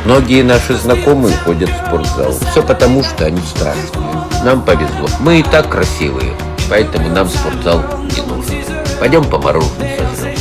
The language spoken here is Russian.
Многие наши знакомые ходят в спортзал. Все потому, что они страшные. Нам повезло. Мы и так красивые, поэтому нам спортзал не нужен. Пойдем по мороженое сожрем.